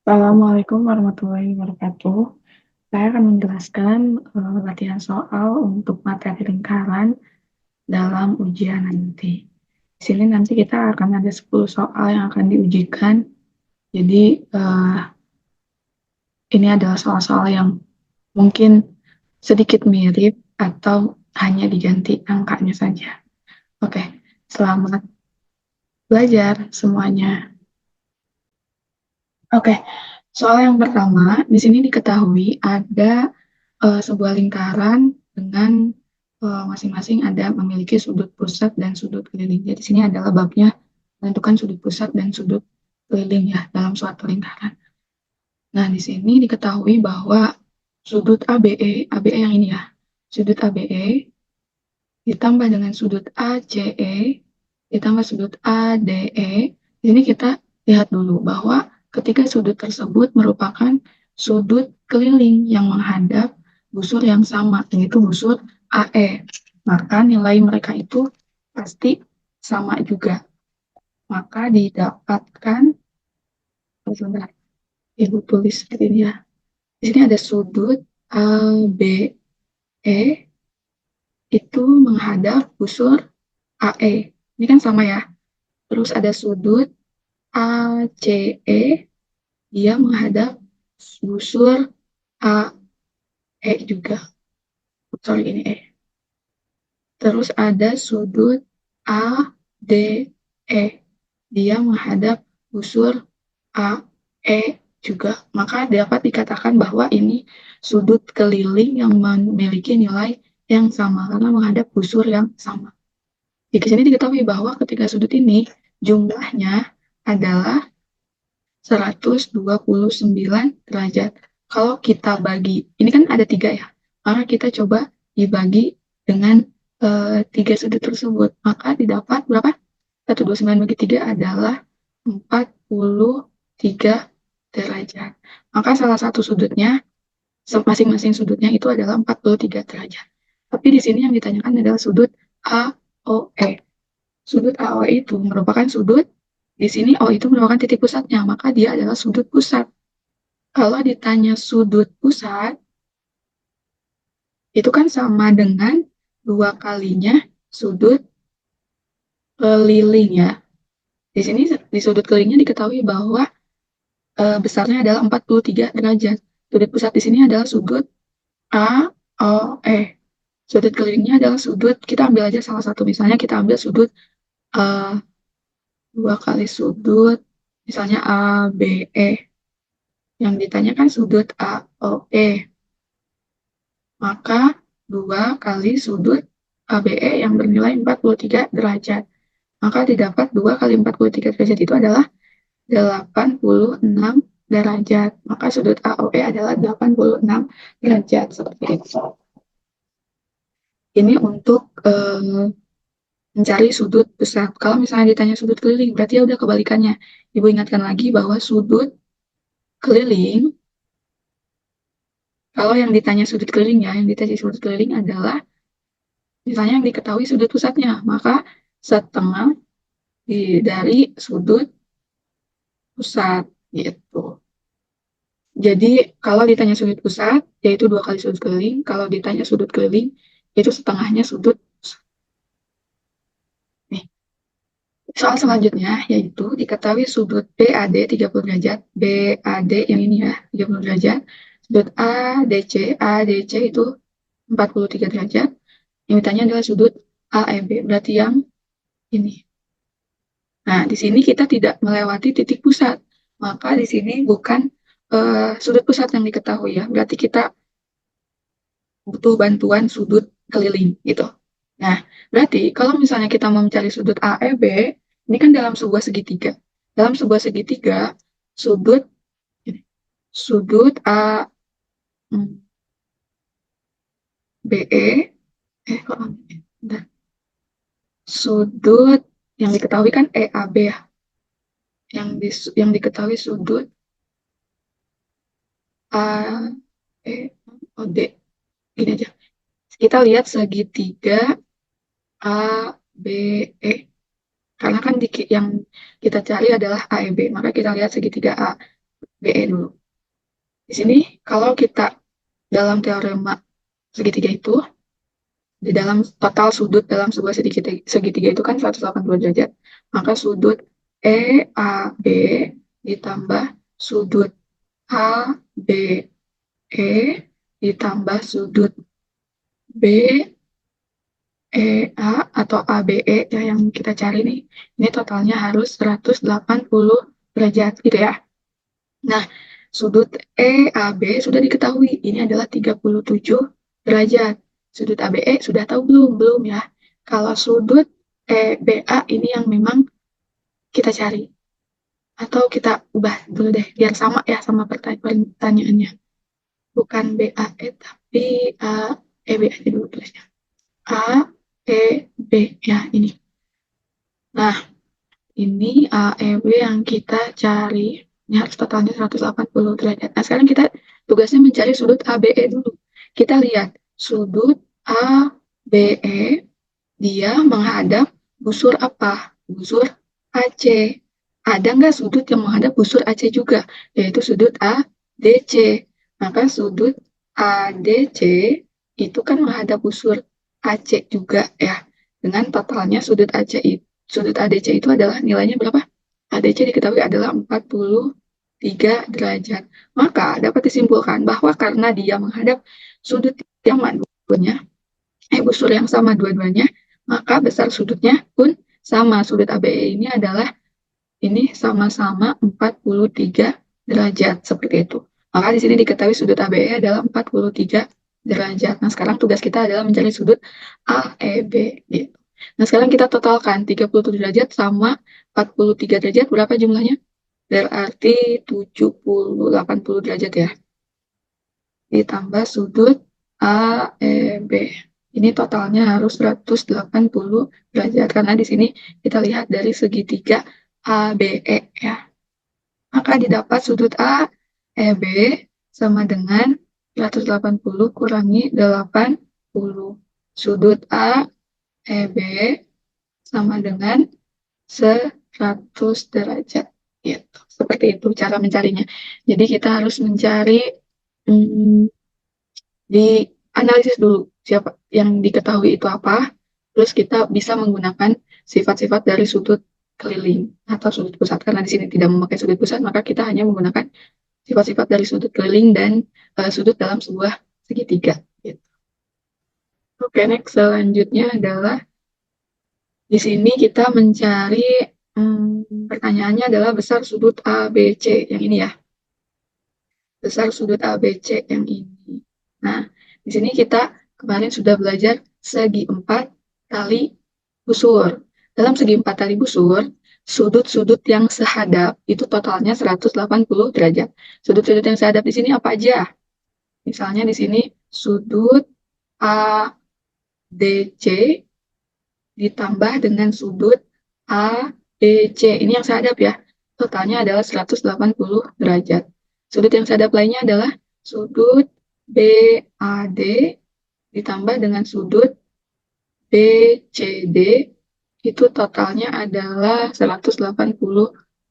Assalamualaikum warahmatullahi wabarakatuh. Saya akan menjelaskan latihan soal untuk materi lingkaran dalam ujian nanti. Di sini nanti kita akan ada 10 soal yang akan diujikan. Jadi ini adalah soal-soal yang mungkin sedikit mirip atau hanya diganti angkanya saja. Oke, selamat belajar semuanya. Oke, soal yang pertama, di sini diketahui ada sebuah lingkaran dengan masing-masing ada memiliki sudut pusat dan sudut keliling. Jadi di sini adalah babnya menentukan sudut pusat dan sudut keliling ya dalam suatu lingkaran. Nah, di sini diketahui bahwa sudut ABE yang ini ya, sudut ABE ditambah dengan sudut ACE ditambah sudut ADE. Di sini kita lihat dulu bahwa ketiga sudut tersebut merupakan sudut keliling yang menghadap busur yang sama, yaitu busur AE. Maka nilai mereka itu pasti sama juga. Maka didapatkan, sebentar, Ibu tulis seperti ini ya. Di sini ada sudut ABE itu menghadap busur AE. Ini kan sama ya. Terus ada sudut ACE, dia menghadap busur AE juga. Sorry, ini E. Terus ada sudut ADE, dia menghadap busur AE juga. Maka dapat dikatakan bahwa ini sudut keliling yang memiliki nilai yang sama karena menghadap busur yang sama. Di sini diketahui bahwa ketiga sudut ini jumlahnya adalah 129 derajat. Kalau kita bagi, ini kan ada 3 ya, maka kita coba dibagi dengan 3 sudut tersebut. Maka didapat berapa? 129 bagi 3 adalah 43 derajat. Maka salah satu sudutnya, masing-masing sudutnya itu adalah 43 derajat. Tapi di sini yang ditanyakan adalah sudut AOE. Sudut AOE itu merupakan sudut, di sini O itu merupakan titik pusatnya, maka dia adalah sudut pusat. Kalau ditanya sudut pusat, itu kan sama dengan 2 kalinya sudut keliling ya. Di sini di sudut kelilingnya diketahui bahwa besarnya adalah 43 derajat. Sudut pusat di sini adalah sudut AOE. Sudut kelilingnya adalah sudut, kita ambil aja salah satu, misalnya kita ambil sudut 2 kali sudut, misalnya ABE. Yang ditanyakan sudut AOE. Maka 2 kali sudut ABE yang bernilai 43 derajat. Maka didapat 2 kali 43 derajat itu adalah 86 derajat. Maka sudut AOE adalah 86 derajat. Seperti itu. Ini untuk mencari sudut pusat. Kalau misalnya ditanya sudut keliling, berarti ya udah kebalikannya. Ibu ingatkan lagi bahwa sudut keliling, kalau yang ditanya sudut keliling ya, yang ditanya sudut keliling adalah misalnya yang diketahui sudut pusatnya, maka setengah dari sudut pusat gitu. Jadi kalau ditanya sudut pusat, yaitu 2 kali sudut keliling. Kalau ditanya sudut keliling, itu setengahnya sudut pusat. Nih, soal selanjutnya yaitu diketahui sudut BAD 30 derajat, BAD yang ini ya, 30 derajat, sudut ADC itu 43 derajat. Yang ditanya adalah sudut AEB, berarti yang ini. Nah, di sini kita tidak melewati titik pusat, maka di sini bukan sudut pusat yang diketahui ya, berarti kita butuh bantuan sudut keliling gitu. Nah, berarti kalau misalnya kita mau mencari sudut AEB, ini kan dalam sebuah segitiga. Dalam sebuah segitiga, sudut sudut ABE, kok bentar. Sudut yang diketahui kan EAB ya, yang diketahui sudut AEOD. Gini aja. Kita lihat segitiga ABE. Karena kan yang kita cari adalah AEB, maka kita lihat segitiga A. BE dulu. Di sini kalau kita dalam teorema segitiga itu, di dalam total sudut dalam sebuah segitiga itu kan 180 derajat. Maka sudut EAB ditambah sudut ABE ditambah sudut BEA atau ABE ya yang kita cari nih. Ini totalnya harus 180 derajat gitu ya. Nah, sudut EAB sudah diketahui, ini adalah 37 derajat. Sudut ABE sudah tahu belum? Belum ya. Kalau sudut EBA ini yang memang kita cari. Atau kita ubah dulu deh, biar sama ya sama pertanyaannya. Bukan BAE, tapi AEB aja dulu tulisnya. AEB ya, ini. Nah, ini AEB yang kita cari. Ini harus totalnya 180 derajat. Nah, sekarang kita tugasnya mencari sudut ABE dulu. Kita lihat sudut ABE, dia menghadap busur apa? Busur AC. Ada nggak sudut yang menghadap busur AC juga? Yaitu sudut ADC. Maka sudut ADC itu kan menghadap busur AC juga ya. Dengan totalnya sudut AC itu, sudut ADC itu adalah nilainya berapa? ADC diketahui adalah 43 derajat. Maka dapat disimpulkan bahwa karena dia menghadap sudut yang sama dua-duanya, busur yang sama dua-duanya, maka besar sudutnya pun sama. Sudut ABE ini adalah ini sama-sama 43 derajat seperti itu. Maka di sini diketahui sudut ABE adalah 43 derajat. Nah, sekarang tugas kita adalah mencari sudut AEB gitu. Nah, sekarang kita totalkan 37 derajat sama 43 derajat berapa jumlahnya? Berarti 70 80 derajat ya. Ditambah sudut AEB. Ini totalnya harus 180 derajat karena di sini kita lihat dari segitiga ABE ya. Maka didapat sudut AEB sama dengan 180 kurangi 80. Sudut AEB sama dengan 100 derajat. Gitu. Seperti itu cara mencarinya. Jadi kita harus mencari di analisis dulu siapa yang diketahui itu apa, terus kita bisa menggunakan sifat-sifat dari sudut keliling atau sudut pusat. Karena di sini tidak memakai sudut pusat, maka kita hanya menggunakan sifat-sifat dari sudut keliling dan sudut dalam sebuah segitiga. Gitu. Oke, next selanjutnya adalah di sini kita mencari pertanyaannya adalah besar sudut ABC yang ini ya. Besar sudut ABC yang ini. Nah, di sini kita kemarin sudah belajar segi 4 tali busur. Dalam segi 4 tali busur, sudut-sudut yang sehadap itu totalnya 180 derajat. Sudut-sudut yang sehadap di sini apa aja? Misalnya di sini sudut ADC ditambah dengan sudut ABC. Ini yang sehadap ya. Totalnya adalah 180 derajat. Sudut yang sehadap lainnya adalah sudut BAD ditambah dengan sudut BCD, itu totalnya adalah 180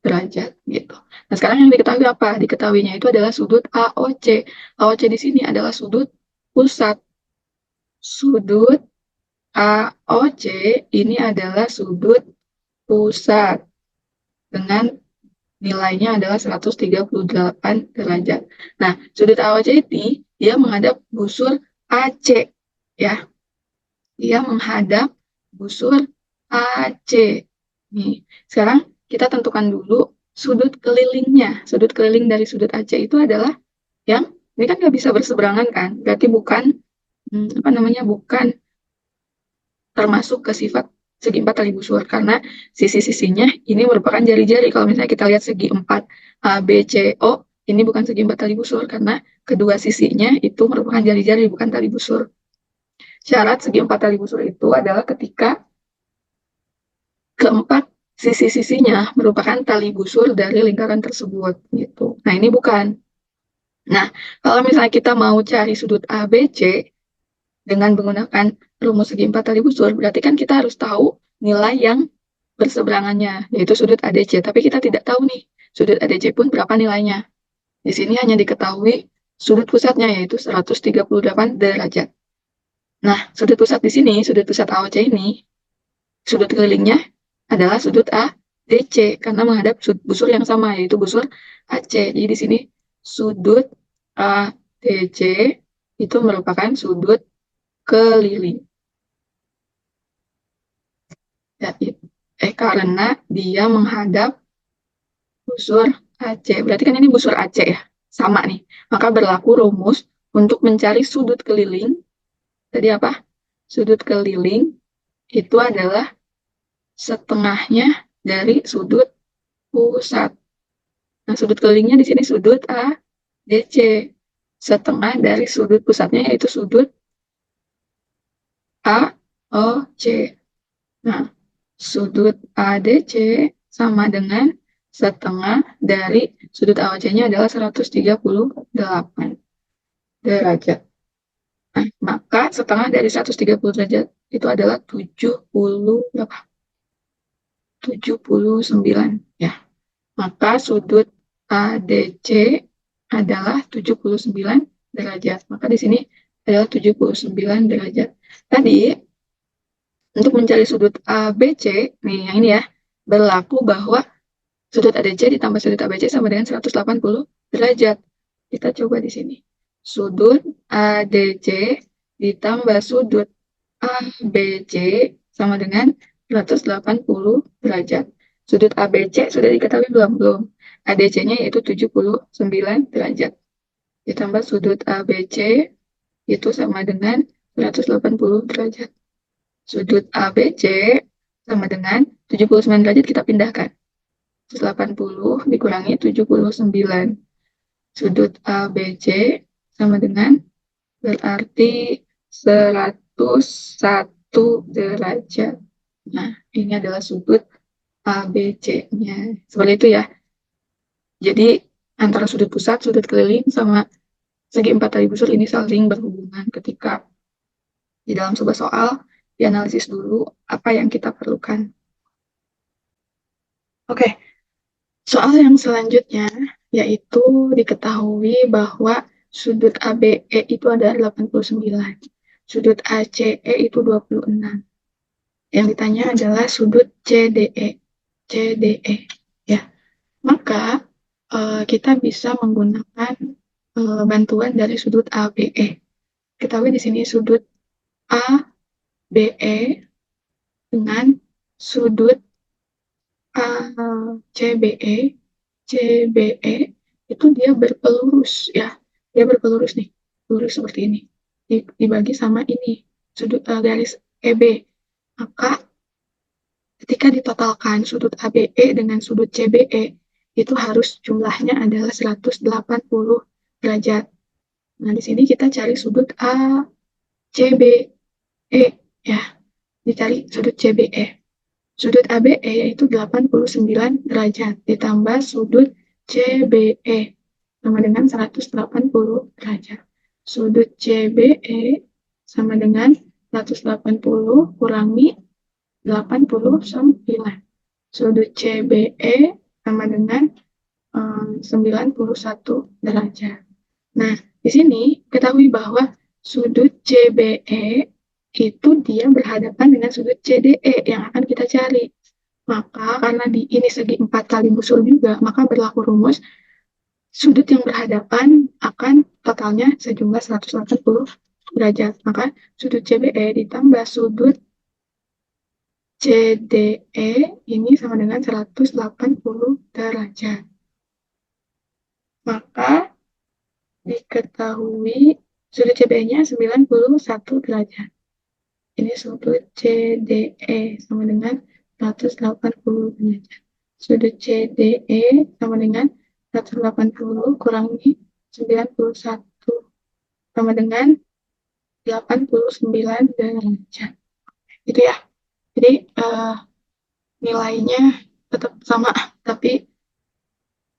derajat gitu. Nah, sekarang yang diketahui apa? Diketahuinya itu adalah sudut AOC. AOC di sini adalah sudut pusat. Sudut AOC ini adalah sudut pusat dengan nilainya adalah 138 derajat. Nah, sudut AOC ini dia menghadap busur AC ya. Dia menghadap busur AC. Nih, sekarang kita tentukan dulu sudut kelilingnya. Sudut keliling dari sudut AC itu adalah yang ini kan nggak bisa berseberangan kan? Berarti bukan bukan termasuk ke sifat segi 4 tali busur karena sisi-sisinya ini merupakan jari-jari. Kalau misalnya kita lihat segi 4 ABCO, ini bukan segi 4 tali busur karena kedua sisinya itu merupakan jari-jari bukan tali busur. Syarat segi 4 tali busur itu adalah ketika keempat sisi-sisinya merupakan tali busur dari lingkaran tersebut gitu. Nah, ini bukan. Nah, kalau misalnya kita mau cari sudut ABC dengan menggunakan rumus segi 4 tali busur, berarti kan kita harus tahu nilai yang berseberangannya, yaitu sudut ADC. Tapi kita tidak tahu nih, sudut ADC pun berapa nilainya. Di sini hanya diketahui sudut pusatnya yaitu 138 derajat. Nah, sudut pusat di sini, sudut pusat AOC ini, sudut kelilingnya adalah sudut ADC karena menghadap busur yang sama yaitu busur AC. Jadi di sini sudut ADC itu merupakan sudut keliling. Ya, karena dia menghadap busur AC. Berarti kan ini busur AC ya, sama nih. Maka berlaku rumus untuk mencari sudut keliling. Tadi apa? Sudut keliling itu adalah setengahnya dari sudut pusat. Nah, sudut kelilingnya di sini sudut ADC. Setengah dari sudut pusatnya yaitu sudut AOC. Nah, sudut ADC sama dengan setengah dari sudut AOC-nya adalah 138 derajat. Nah, maka setengah dari 130 derajat itu adalah 70 berapa? 79 ya. Maka sudut ADC adalah 79 derajat. Maka di sini adalah 79 derajat. Tadi untuk mencari sudut ABC, nih yang ini ya, berlaku bahwa sudut ADC ditambah sudut ABC sama dengan 180 derajat. Kita coba di sini. Sudut ADC ditambah sudut ABC sama dengan 180 derajat. Sudut ABC sudah diketahui belum? Belum. ADC-nya yaitu 79 derajat. Ditambah sudut ABC itu sama dengan 180 derajat. Sudut ABC sama dengan 79 derajat kita pindahkan. 180 dikurangi 79. Sudut ABC sama dengan berarti 101 derajat. Nah, ini adalah sudut ABC-nya. Seperti itu ya. Jadi, antara sudut pusat, sudut keliling, sama segi empat tali busur ini saling berhubungan ketika di dalam sebuah soal dianalisis dulu apa yang kita perlukan. Oke, soal yang selanjutnya yaitu diketahui bahwa sudut ABE itu ada 89, sudut ACE itu 26. Yang ditanya adalah sudut CDE. CDE ya. Maka kita bisa menggunakan bantuan dari sudut ABE. Ketahui di sini sudut ABE dengan sudut CBE. CBE itu dia berpelurus ya. Dia berpelurus nih. Lurus seperti ini. Dibagi sama ini. Sudut garis EB. Maka ketika ditotalkan sudut ABE dengan sudut CBE itu harus jumlahnya adalah 180 derajat. Nah, di sini kita cari sudut ACBE ya. Dicari sudut CBE. Sudut ABE yaitu 89 derajat ditambah sudut CBE sama dengan 180 derajat. Sudut CBE sama dengan 180 kurangi 89. Sudut CBE sama dengan 91 derajat. Nah, di sini ketahui bahwa sudut CBE itu dia berhadapan dengan sudut CDE yang akan kita cari. Maka karena di ini segi 4 kali busur juga, maka berlaku rumus sudut yang berhadapan akan totalnya sejumlah 180 derajat. Maka sudut CBE ditambah sudut CDE ini sama dengan 180 derajat. Maka diketahui sudut CBE-nya 91 derajat. Ini sudut CDE sama dengan 180 derajat. Sudut CDE sama dengan 180 kurangi 91 sama dengan 89 derajat. Gitu ya. Jadi nilainya tetap sama, tapi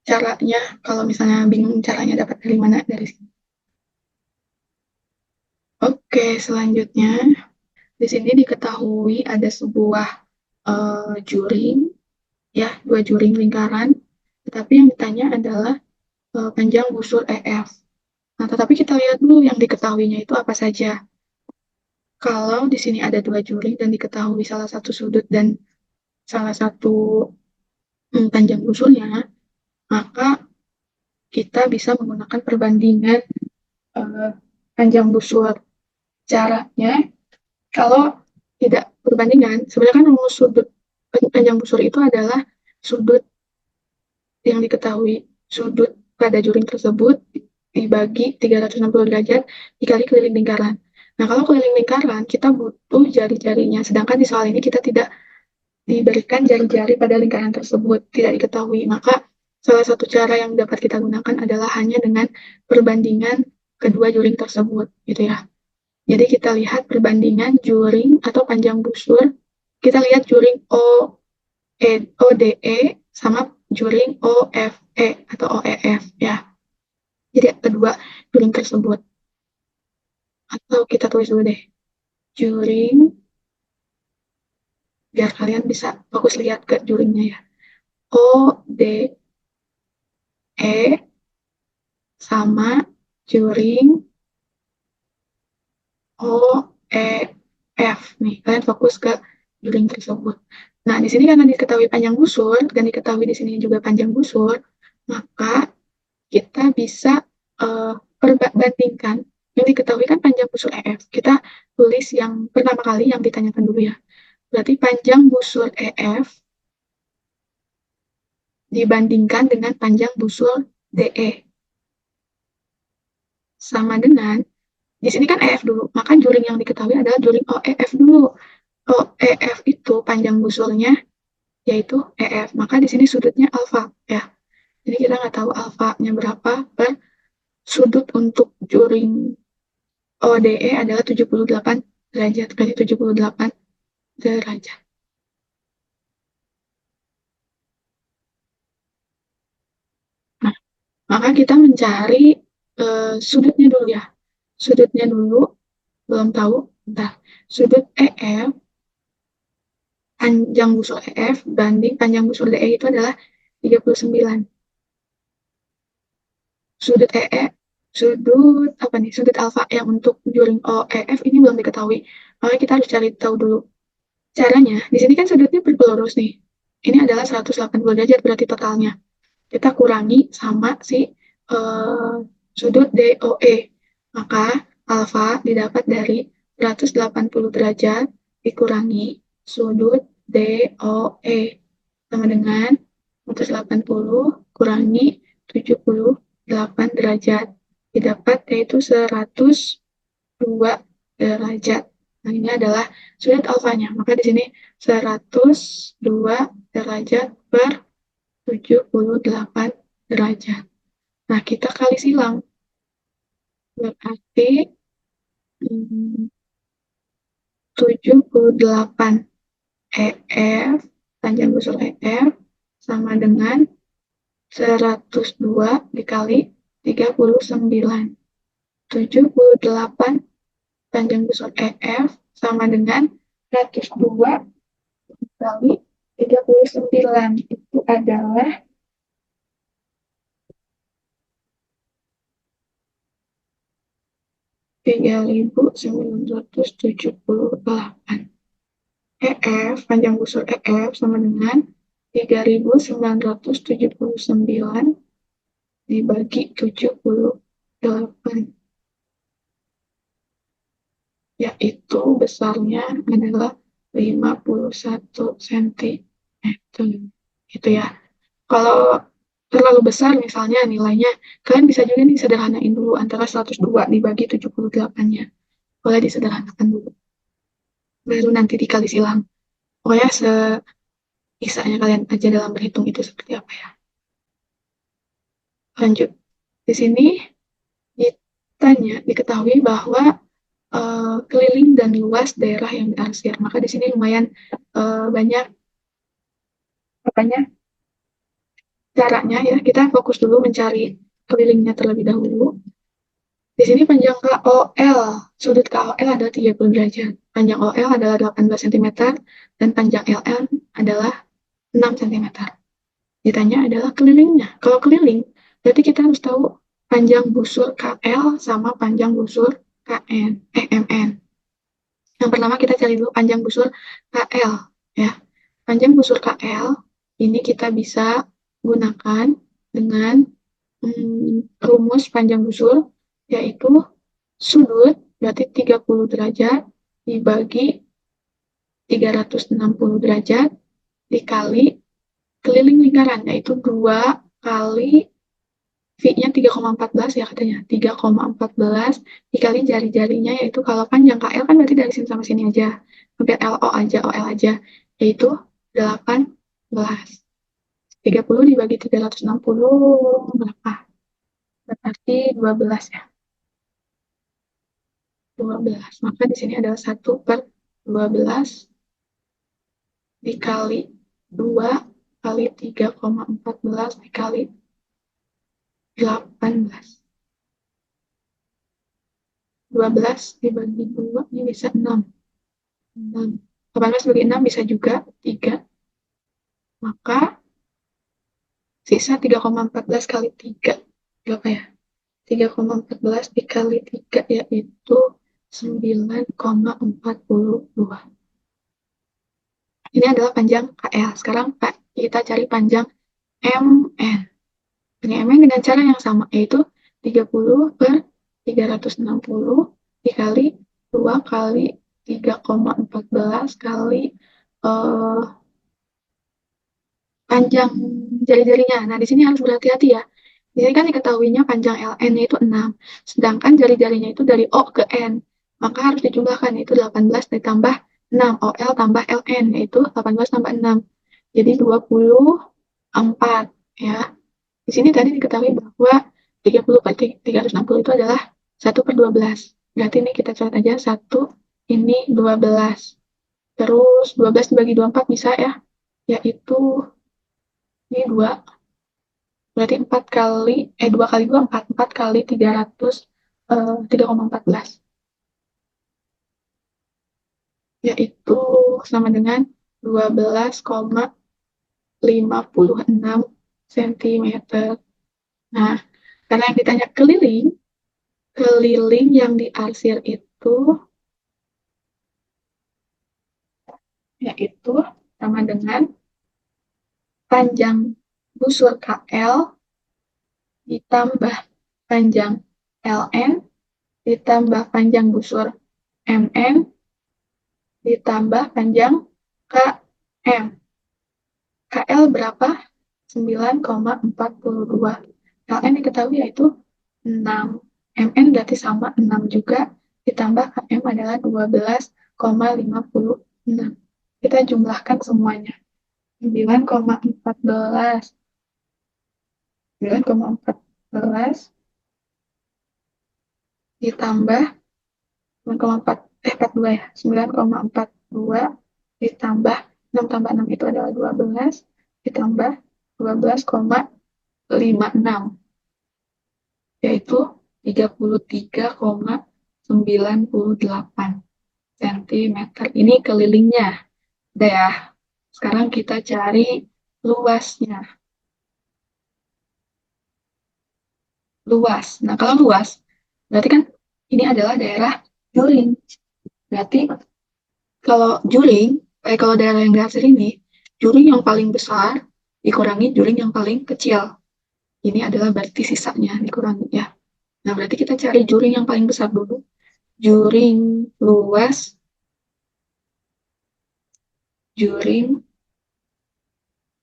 caranya kalau misalnya bingung caranya dapat dari mana, dari sini. Oke, selanjutnya di sini diketahui ada sebuah juring, ya, dua juring lingkaran. Tetapi yang ditanya adalah panjang busur EF. Nah, tetapi kita lihat dulu yang diketahuinya itu apa saja. Kalau di sini ada dua juri dan diketahui salah satu sudut dan salah satu panjang busurnya, maka kita bisa menggunakan perbandingan eh, panjang busur. Caranya, kalau tidak perbandingan, sebenarnya kan rumus sudut panjang busur itu adalah sudut yang diketahui, sudut pada juring tersebut dibagi 360 derajat dikali keliling lingkaran. Nah, kalau keliling lingkaran, kita butuh jari-jarinya. Sedangkan di soal ini kita tidak diberikan jari-jari pada lingkaran tersebut, tidak diketahui. Maka salah satu cara yang dapat kita gunakan adalah hanya dengan perbandingan kedua juring tersebut, gitu ya. Jadi kita lihat perbandingan juring atau panjang busur. Kita lihat juring ODE sama juring OFE atau OEF ya. Jadi kedua juring tersebut. Atau kita tulis dulu deh. Juring, biar kalian bisa fokus lihat ke juringnya ya. ODE sama juring OEF nih. Kalian fokus ke juring tersebut. Nah, di sini karena diketahui panjang busur dan diketahui di sini juga panjang busur, maka kita bisa perbandingkan yang diketahui kan panjang busur EF. Kita tulis yang pertama kali yang ditanyakan dulu ya. Berarti panjang busur EF dibandingkan dengan panjang busur DE sama dengan di sini kan EF dulu, maka juring yang diketahui adalah juring OEF dulu. OEF itu panjang busurnya yaitu EF, maka di sini sudutnya alfa ya. Jadi kita nggak tahu alfanya berapa per sudut untuk juring ODE adalah 78 derajat, berarti 78 derajat. Nah, maka kita mencari sudutnya dulu ya. Sudutnya dulu, belum tahu. Bentar. Sudut EF, panjang busur EF banding panjang busur DE itu adalah 39. Sudut EE, sudut apa nih? Sudut alfa yang untuk juring OEF ini belum diketahui. Maka kita harus cari tahu dulu. Caranya, di sini kan sudutnya berpelurus nih. Ini adalah 180 derajat berarti totalnya. Kita kurangi sama si sudut DOE. Maka alfa didapat dari 180 derajat dikurangi sudut DOE sama dengan 180 kurangi 78 derajat. Didapat yaitu 102 derajat. Nah, ini adalah sudut alfanya. Maka di sini 102 derajat per 78 derajat. Nah, kita kali silang. Berarti 78 EF, panjang busur EF, sama dengan 102 dikali 39. 78 panjang busur EF sama dengan 102 dikali 39. Itu adalah 3.978. EF, panjang busur EF sama dengan 3.979 dibagi 78. Yaitu besarnya adalah 51 cm. Gitu ya. Kalau terlalu besar misalnya nilainya, kalian bisa juga nih sederhanain dulu antara 102 dibagi 78-nya. Boleh disederhanakan dulu. Baru nanti dikali silang. Pokoknya sebisanya kalian aja dalam berhitung itu seperti apa ya. Lanjut. Di sini diketahui bahwa keliling dan luas daerah yang diarsir. Maka di sini lumayan banyak apanya caranya ya. Kita fokus dulu mencari kelilingnya terlebih dahulu. Di sini panjang KOL, sudut KOL adalah 30 derajat. Panjang OL adalah 18 cm dan panjang LL adalah 6 cm. Ditanya adalah kelilingnya. Kalau keliling, Berarti kita harus tahu panjang busur KL sama panjang busur MN. Yang pertama kita cari dulu panjang busur KL ya. Panjang busur KL ini kita bisa gunakan dengan rumus panjang busur, yaitu sudut berarti 30 derajat dibagi 360 derajat dikali keliling lingkaran, yaitu 2 kali V-nya 3,14 ya katanya. 3,14 dikali jari-jarinya, yaitu kalau panjang KL kan berarti dari sini sama sini aja. Sampai LO aja, OL aja. Yaitu 18. 30 dibagi 360 berapa? Berarti 12 ya. 12. Maka di sini adalah 1/12 dikali 2 kali 3,14 dikali 18. 12 dibagi 2 ini bisa 6. 6. 18 bagi 6 bisa juga 3. Maka sisa 3,14 kali 3. Berapa ya? 3,14 dikali 3 yaitu 9,42. Ini adalah panjang KL. Sekarang kita cari panjang MN. Panjang MN dengan cara yang sama, yaitu 30/360 dikali 2 kali 3,14 kali panjang jari-jarinya. Nah, di sini harus berhati-hati ya. Di sini kan diketahuinya panjang LN-nya itu 6. Sedangkan jari-jarinya itu dari O ke N. Maka harus dijumlahkan, yaitu 18 ditambah 6. OL tambah LN, yaitu 18 tambah 6. Jadi 24 ya. Di sini tadi diketahui bahwa 30 per 360 itu adalah 1/12. Berarti ini kita catat aja 1, ini 12. Terus 12 dibagi 24 bisa ya, yaitu ini 2. Berarti 4 kali, 2 kali 2, 4. 4 kali 300, 3,14. Yaitu sama dengan 12,56 cm. Nah, karena yang ditanya keliling, keliling yang diarsir itu yaitu sama dengan panjang busur KL ditambah panjang LN ditambah panjang busur MN ditambah panjang KM. KL berapa? 9,42. LN diketahui yaitu 6. MN berarti sama 6 juga, ditambah KM adalah 12,56. Kita jumlahkan semuanya. 9,14. 9,14 ditambah 42 ya. 9,42 ditambah 6 tambah 6 itu adalah 12 ditambah 12,56 yaitu 33,98 cm. Ini kelilingnya. Udah ya. Sekarang kita cari luasnya. Luas. Nah, kalau luas, berarti kan ini adalah daerah juring. Berarti kalau daerah yang diarsir ini, juring yang paling besar dikurangi juring yang paling kecil. Ini adalah berarti sisanya dikurangi ya. Nah, berarti kita cari juring yang paling besar dulu. Juring luas, juring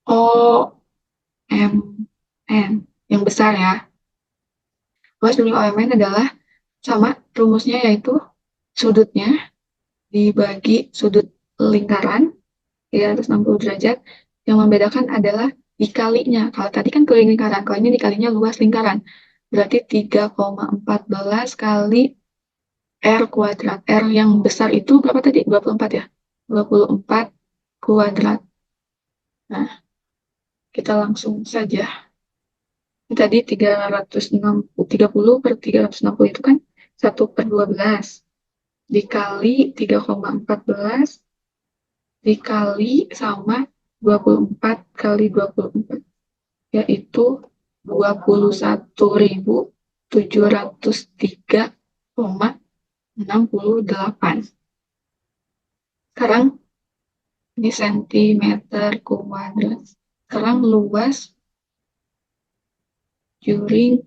OMN yang besar ya. Luas juring OMN adalah sama rumusnya, yaitu sudutnya dibagi sudut lingkaran 360 derajat. Yang membedakan adalah dikalinya. Kalau tadi kan keliling lingkaran, kalau ini dikalinya luas lingkaran. Berarti 3,14 kali R kuadrat. R yang besar itu berapa tadi? 24 ya? 24 kuadrat. Nah, kita langsung saja. Ini tadi 30/360 itu kan 1/12. Dikali 3,14 dikali sama 24 kali 24, yaitu 21.703,68. Sekarang ini sentimeter kuadrat. Sekarang luas juring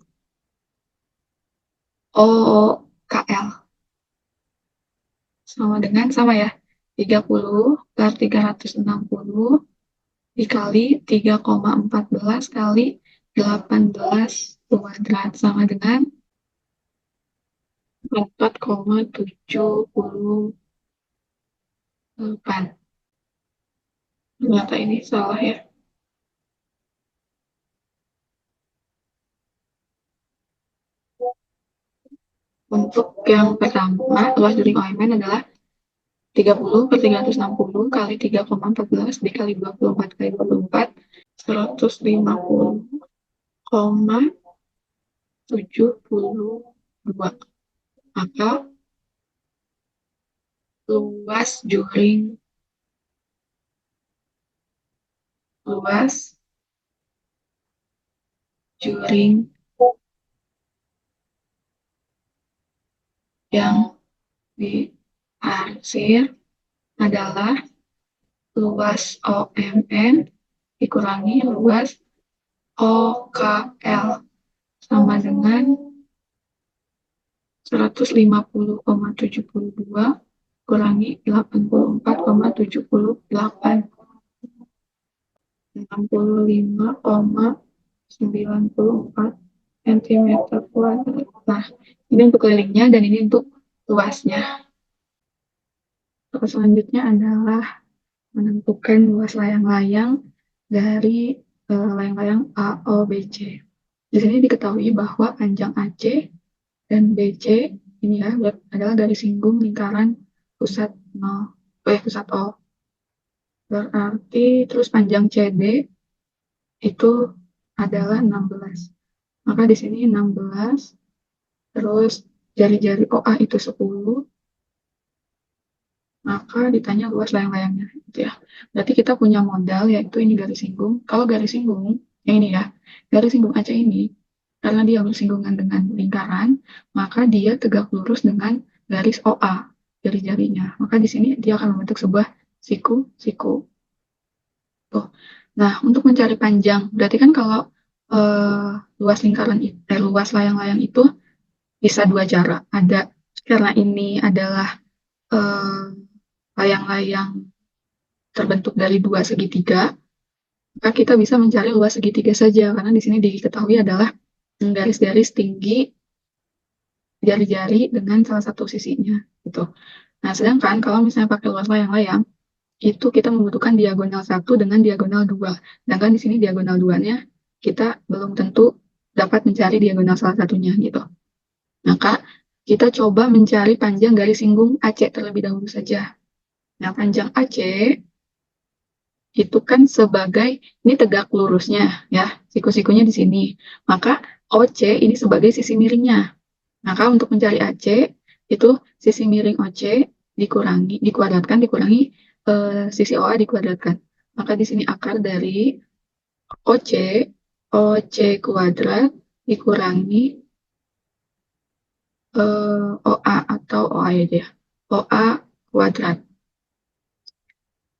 OKL sama ya 30 per 360 dikali 3,14 kali 18 kuadrat sama dengan 4,78. Ternyata ini salah ya. Untuk yang pertama, luas juring OMN adalah 30 per 360 kali 3,14 dikali 24 kali 24, 150,72. Maka luas juring luas juring yang diarsir adalah luas OMN dikurangi luas OKL sama dengan 150,72 kurangi 84,78, 65,94 cm kuadrat. Nah, ini untuk kelilingnya dan ini untuk luasnya. Terus selanjutnya adalah menentukan luas layang-layang dari layang-layang AOBC. Di sini diketahui bahwa panjang AC dan BC ini ya adalah garis singgung lingkaran pusat 0, pusat O. Berarti terus panjang CD itu adalah 16. Maka di sini 16, terus jari-jari OA itu 10, maka ditanya luas layang-layangnya gitu ya. Berarti kita punya modal yaitu ini garis singgung. Kalau garis singgung yang ini ya, garis singgung AC ini karena dia bersinggungan dengan lingkaran, maka dia tegak lurus dengan garis OA jari-jarinya. Maka di sini dia akan membentuk sebuah siku-siku. Tuh. Nah, untuk mencari panjang, berarti kan kalau luas lingkaran luas layang-layang itu bisa dua cara. Ada karena ini adalah layang-layang terbentuk dari dua segitiga, maka kita bisa mencari luas segitiga saja karena di sini diketahui adalah garis-garis tinggi jari-jari dengan salah satu sisinya gitu. Nah, sedangkan kalau misalnya pakai luas layang-layang itu kita membutuhkan diagonal 1 dengan diagonal 2. Sedangkan di sini diagonal 2-nya kita belum tentu dapat mencari diagonal salah satunya gitu. Maka kita coba mencari panjang garis singgung AC terlebih dahulu saja. Nah, panjang AC itu kan sebagai ini tegak lurusnya ya, siku-sikunya di sini. Maka OC ini sebagai sisi miringnya. Maka untuk mencari AC itu sisi miring OC dikuadratkan dikurangi sisi OA dikuadratkan. Maka di sini akar dari OC OC kuadrat dikurangi OA atau OA aja ya. OA kuadrat.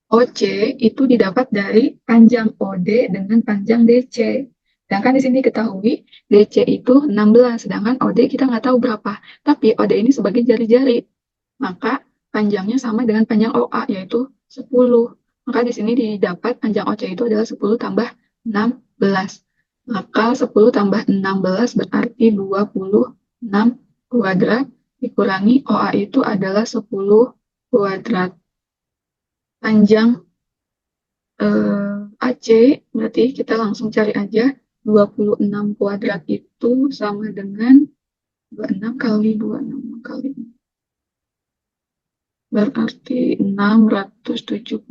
OC itu didapat dari panjang OD dengan panjang DC. Sedangkan di sini diketahui DC itu 16, sedangkan OD kita nggak tahu berapa. Tapi OD ini sebagai jari-jari. Maka panjangnya sama dengan panjang OA, yaitu 10. Maka di sini didapat panjang OC itu adalah 10 tambah 16. Maka 10 tambah 16 berarti 26 kuadrat dikurangi OA itu adalah 10 kuadrat. Panjang AC, berarti kita langsung cari aja 26 kuadrat itu sama dengan 26 kali 26 kali berarti 676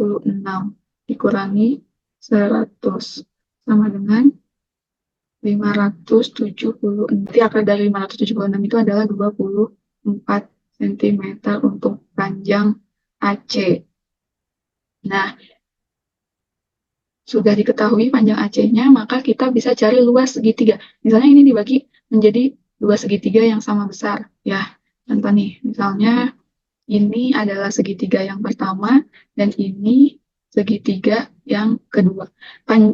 dikurangi 100 sama dengan 576. Berarti akar dari 576 itu adalah 24 cm untuk panjang AC. Nah, sudah diketahui panjang AC-nya, maka kita bisa cari luas segitiga. Misalnya ini dibagi menjadi dua segitiga yang sama besar. Ya, contoh nih, misalnya ini adalah segitiga yang pertama, dan ini segitiga yang kedua.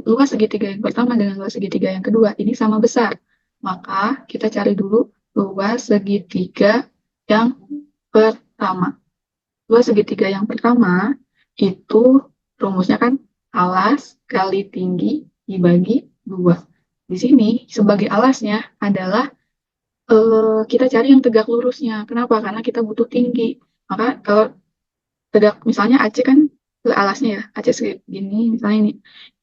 Luas segitiga yang pertama dengan luas segitiga yang kedua, ini sama besar. Maka kita cari dulu luas segitiga yang pertama. Luas segitiga yang pertama itu rumusnya kan alas kali tinggi dibagi 2. Di sini sebagai alasnya adalah kita cari yang tegak lurusnya. Kenapa? Karena kita butuh tinggi. Maka kalau tegak, misalnya AC kan ke alasnya ya, AC segini, misalnya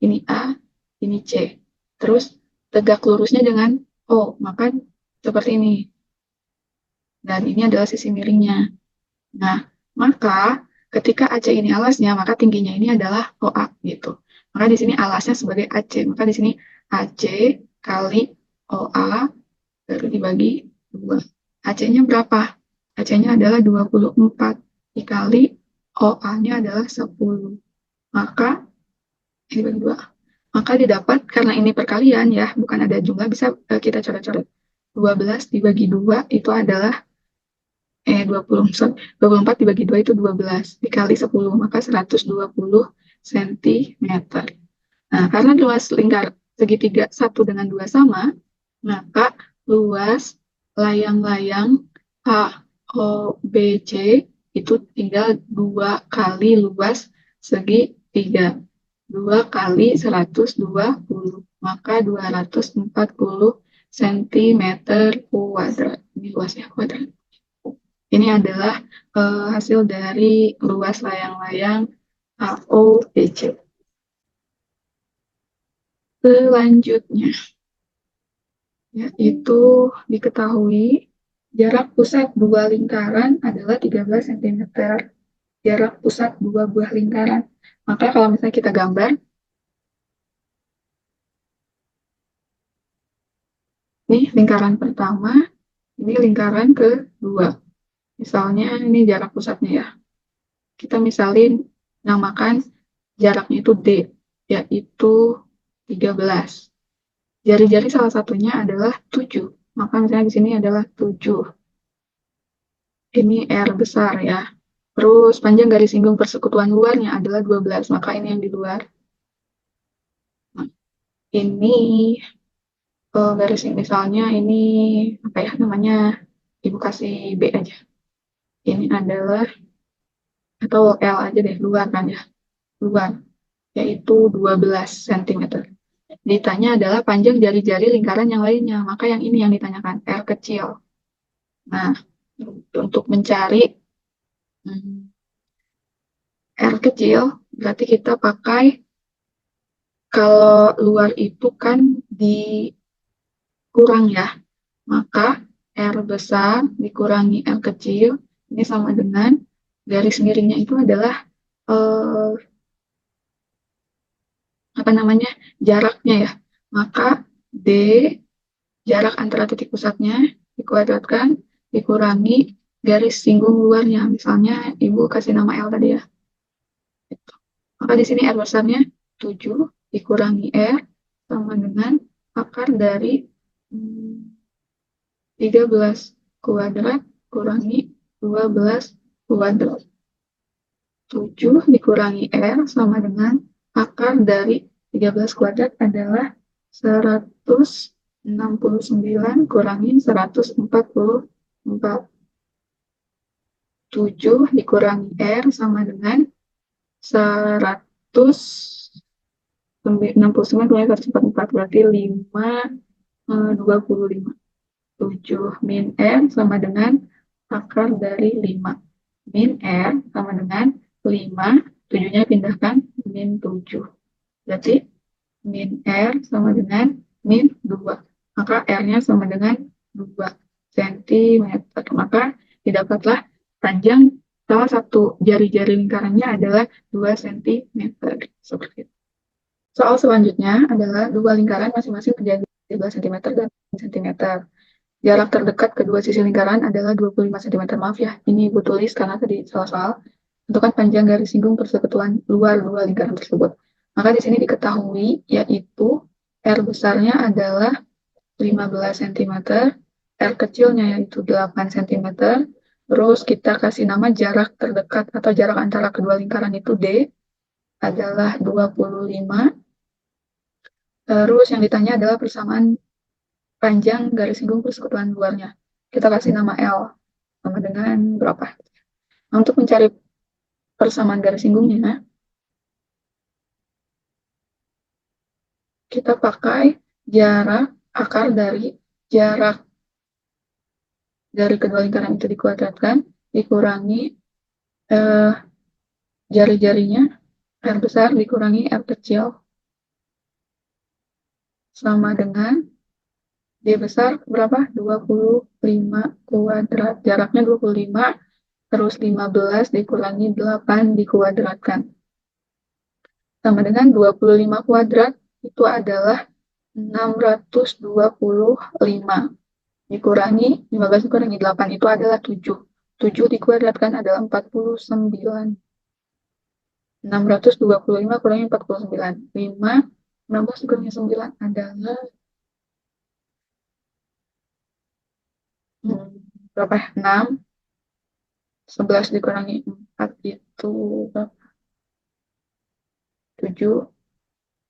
ini A, ini C. Terus tegak lurusnya dengan O, maka seperti ini. Dan ini adalah sisi miringnya. Nah, maka ketika AC ini alasnya, maka tingginya ini adalah OA gitu. Maka di sini alasnya sebagai AC. Maka di sini AC kali OA baru dibagi 2. AC-nya berapa? AC-nya adalah 24 dikali OA-nya adalah 10. Maka ini bagi 2. Maka didapat, karena ini perkalian ya, bukan ada jumlah, bisa kita coret-coret. 12 dibagi 2 itu adalah 24 dibagi 2 itu 12 dikali 10, maka 120 cm. Nah, karena luas lingkar segitiga 1 dengan 2 sama, maka luas layang-layang HOBC itu tinggal 2 kali luas segitiga. 2 kali 120, maka 240 cm kuadrat. Ini luasnya kuadrat. Ini adalah hasil dari luas layang-layang HOBC. Selanjutnya, yaitu diketahui jarak pusat dua lingkaran adalah 13 cm. Jarak pusat dua buah lingkaran. Maka kalau misalnya kita gambar, ini lingkaran pertama, ini lingkaran kedua. Misalnya ini jarak pusatnya ya. Kita misalin namakan jaraknya itu D, yaitu 13. Jari-jari salah satunya adalah 7. Maka misalnya di sini adalah 7. Ini R besar ya. Terus panjang garis singgung persekutuan luarnya adalah 12. Maka ini yang di luar. Nah, ini garis misalnya ini apa ya namanya? Ibu kasih B aja. Ini adalah, atau L aja deh, luar kan ya. Luar, yaitu 12 cm. Ditanya adalah panjang jari-jari lingkaran yang lainnya. Maka yang ini yang ditanyakan, R kecil. Nah, untuk mencari R kecil, berarti kita pakai, kalau luar itu kan dikurang ya. Maka R besar dikurangi R kecil, ini sama dengan garis miringnya itu adalah apa namanya, jaraknya ya. Maka D, jarak antara titik pusatnya dikuadratkan dikurangi garis singgung luarnya. Misalnya Ibu kasih nama L tadi ya. Maka di sini R besarnya 7 dikurangi R sama dengan akar dari 13 kuadrat kurangi 12 kuadrat. 7 dikurangi R sama dengan akar dari 13 kuadrat adalah 169 kurangi 144. 7 dikurangi R sama dengan 169 kurangi 144, berarti 25. 7 min R sama dengan akar dari 5. Min R sama dengan 5, 7-nya pindahkan, min 7. Berarti min R sama dengan min 2. Maka R-nya sama dengan 2 cm. Maka didapatlah panjang salah satu jari-jari lingkarannya adalah 2 cm. Seperti itu. Soal selanjutnya adalah dua lingkaran masing-masing terjadi 13 cm dan cm. Jarak terdekat kedua sisi lingkaran adalah 25 cm. Maaf ya, ini Ibu tulis karena tadi salah soal. Tentukan panjang garis singgung persekutuan luar dua lingkaran tersebut. Maka di sini diketahui yaitu R besarnya adalah 15 cm, R kecilnya yaitu 8 cm, terus kita kasih nama jarak terdekat atau jarak antara kedua lingkaran itu D adalah 25, terus yang ditanya adalah persamaan panjang garis singgung persekutuan luarnya. Kita kasih nama L sama dengan berapa. Nah, untuk mencari persamaan garis singgungnya, kita pakai jarak akar dari jarak dari kedua lingkaran itu dikuadratkan dikurangi eh, jari-jarinya R besar dikurangi R kecil sama dengan D besar berapa? 25 kuadrat. Jaraknya 25 terus 15 dikurangi 8 dikuadratkan. Sama dengan 25 kuadrat itu adalah 625 dikurangi 15 dikurangi 8 itu adalah 7. 7 dikuadratkan adalah 49. 625 kurangi 49. 5, 16 dikurangi 9 adalah berapa ya? 6, 11 dikurangi 4 itu 7,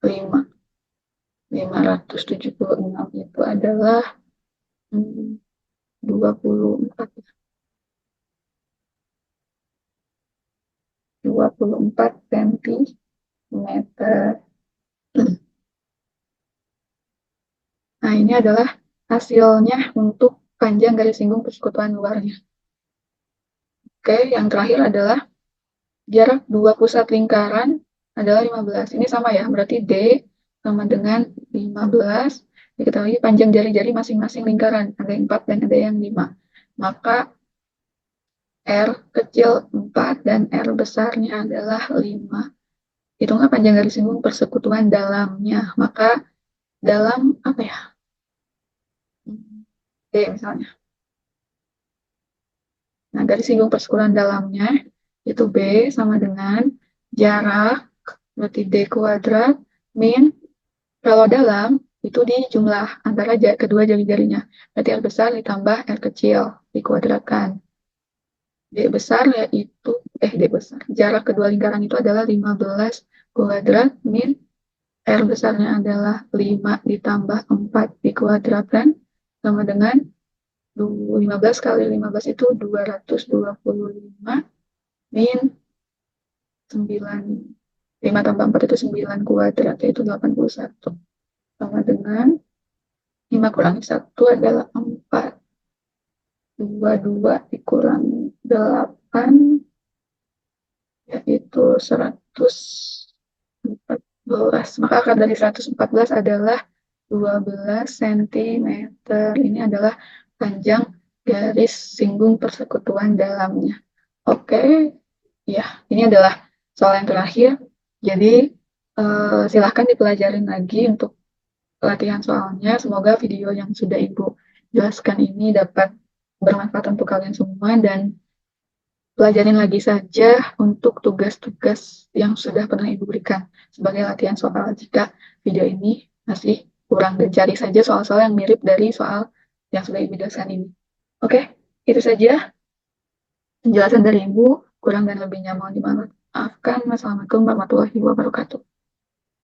5. 576 itu adalah 24. 24 cm. Nah, ini adalah hasilnya untuk panjang garis singgung persekutuan luarnya. Oke, yang terakhir adalah jarak dua pusat lingkaran adalah 15. Ini sama ya, berarti D sama dengan 15. Diketahui panjang jari-jari masing-masing lingkaran, ada yang 4 dan ada yang 5. Maka R kecil 4 dan R besarnya adalah 5. Hitunglah panjang garis singgung persekutuan dalamnya. Maka dalam apa ya? D misalnya. Nah, garis singgung persekutuan dalamnya itu B sama dengan jarak berarti D kuadrat min kalau dalam itu di jumlah antara kedua jari-jarinya. Berarti R besar ditambah R kecil dikuadratkan. D besar yaitu D besar. Jarak kedua lingkaran itu adalah 15 kuadrat min R besarnya adalah 5 ditambah 4 dikuadratkan sama dengan 15 kali 15 itu 225 min 9. 5 tambah 4 itu 9 kuadrat yaitu 81. Sama dengan 5 kurangi 1 adalah 4. 22 dikurangi 8 yaitu 114. Maka akar dari 114 adalah 12 cm. Ini adalah panjang garis singgung persekutuan dalamnya. Oke, ya, ini adalah soal yang terakhir. Jadi, silahkan dipelajarin lagi untuk latihan soalnya. Semoga video yang sudah Ibu jelaskan ini dapat bermanfaat untuk kalian semua dan pelajarin lagi saja untuk tugas-tugas yang sudah pernah Ibu berikan sebagai latihan soal. Jika video ini masih kurang, dan cari saja soal-soal yang mirip dari soal yang sudah Ibu jelaskan ini. Oke, itu saja penjelasan dari Ibu. Kurang dan lebihnya mohon dimaafkan. Wassalamualaikum warahmatullahi wabarakatuh.